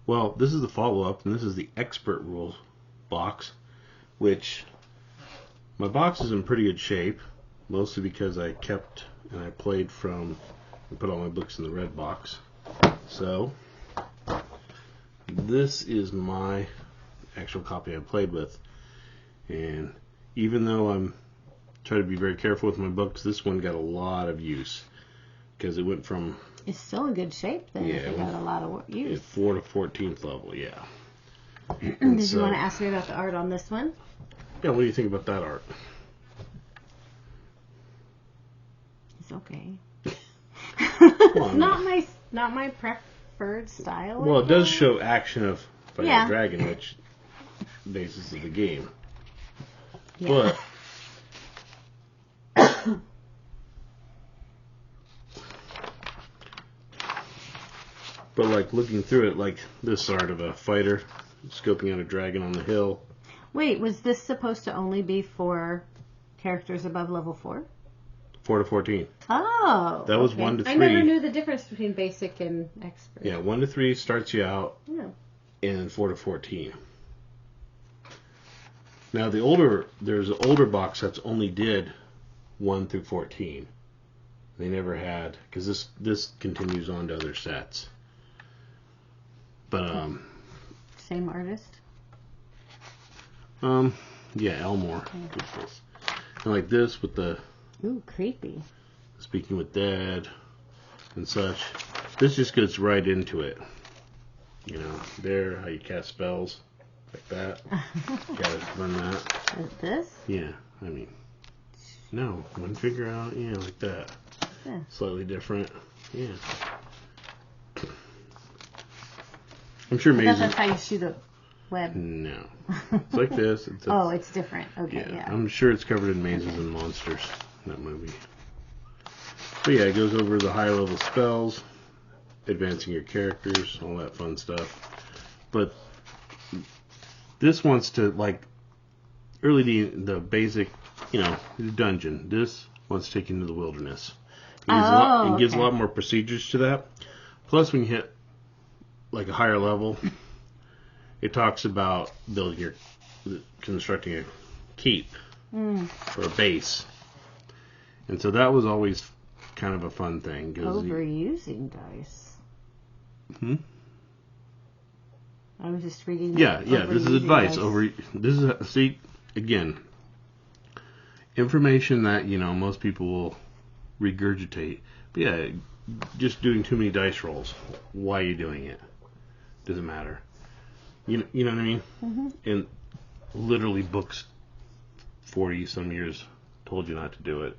Well, this is the follow-up, and this is the expert rules box, which my box is in pretty good shape, mostly because I kept and I played from and put all my books in the red box. So this is my actual copy I played with, and even though I'm trying to be very careful with my books, this one got a lot of use because it went from... It's still in good shape then. Yeah, It got a lot of use. 4 to 14th level, yeah. Did you want to ask me about the art on this one? Yeah, what do you think about that art? It's okay. Well, not my preferred style. Well, it does show action of fighting a dragon, which basis of the game. Yeah. But like looking through it, like this art of a fighter scoping out a dragon on the hill. Wait, was this supposed to only be for characters above level 4? 4 to 14. Oh. That was 1 to 3. I never knew the difference between basic and expert. Yeah, 1 to 3 starts you out. Yeah. And 4 to 14. Now there's an older box that's only did 1 through 14. They never had, because this continues on to other sets. But same artist. Yeah, Elmore. And like this with the Ooh, creepy. Speaking with Dad and such. This just gets right into it. You know, there, how you cast spells like that. Gotta run that. Like this? Yeah, I mean, no, one finger out, yeah, like that. Yeah. Slightly different, yeah. I'm sure Maze. That's how you shoot a web. No, it's like this. It's different. Okay, yeah. I'm sure it's covered in mazes and monsters in that movie. But yeah, it goes over the higher level spells, advancing your characters, all that fun stuff. But this wants to, like, the basic, the dungeon. This wants to take you into the wilderness. It gives a lot more procedures to that. Plus, when you hit like a higher level, it talks about constructing a keep or a base. And so that was always kind of a fun thing. Overusing dice. I was just reading. Yeah. This is advice. Again, information that most people will regurgitate. But yeah, just doing too many dice rolls. Why are you doing it? Doesn't matter. You know what I mean? Mm-hmm. And literally books 40 some years told you not to do it.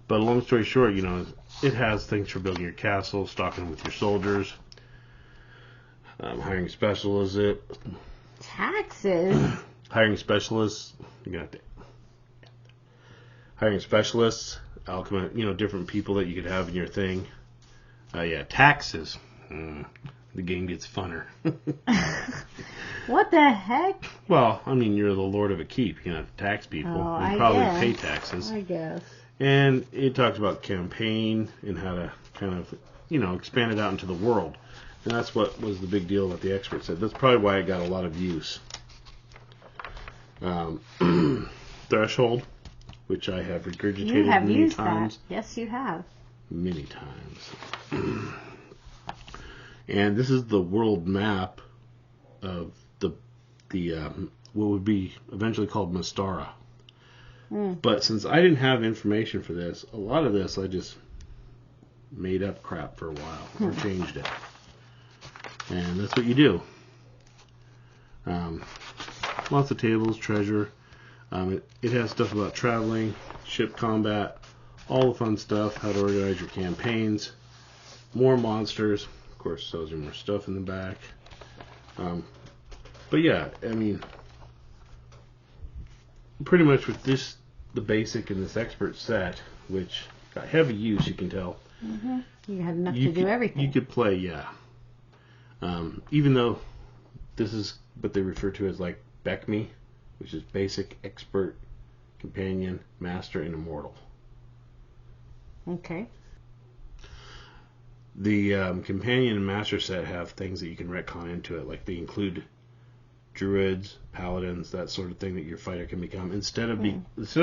But long story short, it has things for building your castle, stocking with your soldiers, hiring specialists. Taxes. Hiring specialists. Hiring specialists, alchemy, different people that you could have in your thing. Taxes. The game gets funner. What the heck? Well, I mean, you're the lord of a keep. You have to tax people. You probably pay taxes. I guess. And it talks about campaign and how to kind of, expand it out into the world. And that's what was the big deal that the expert said. That's probably why it got a lot of use. Threshold, which I have regurgitated many times. That. Yes, you have. Many times. And this is the world map of the what would be eventually called Mystara. But since I didn't have information for this, a lot of this I just made up crap for a while or changed it. And that's what you do. Lots of tables, treasure. It has stuff about traveling, ship combat, all the fun stuff, how to organize your campaigns, more monsters. Of course, tells you more stuff in the back. But yeah, I mean, pretty much with the basic and this expert set, which got heavy use, you can tell. Mm-hmm. You had enough to do everything. You could play, yeah. Even though this is what they refer to as like BECMI, which is Basic, Expert, Companion, Master, and Immortal. Okay. The companion and master set have things that you can retcon into it, like they include druids, paladins, that sort of thing that your fighter can become. Instead of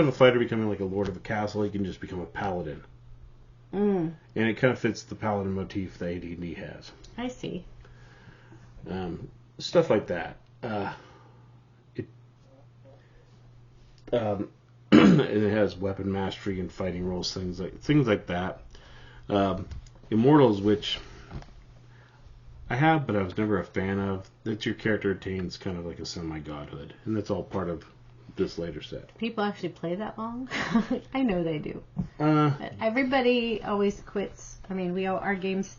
a fighter becoming like a lord of a castle, he can just become a paladin. And it kind of fits the paladin motif that AD&D has. I see. Stuff like that. And it has weapon mastery and fighting rolls, things like that. Immortals, which I have, but I was never a fan of. That your character attains kind of like a semi-godhood, and that's all part of this later set. People actually play that long? I know they do. Everybody always quits. I mean, our games,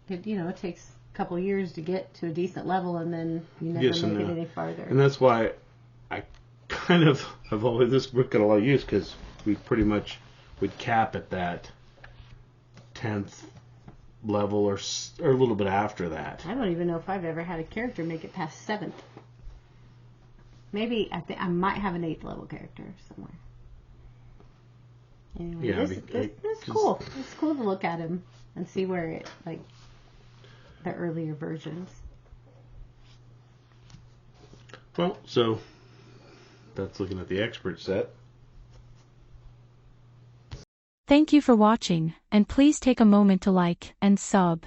it takes a couple years to get to a decent level, and then you never make it any farther. And that's why I kind of have always this book got a lot of use, because we pretty much would cap at that 10th level or a little bit after that. I don't even know if I've ever had a character make it past 7th. Maybe I might have an 8th level character somewhere. Anyway, Yeah, this is cool. It's cool to look at him and see where it, like, the earlier versions. Well, so that's looking at the expert set. Thank you for watching, and please take a moment to like and sub.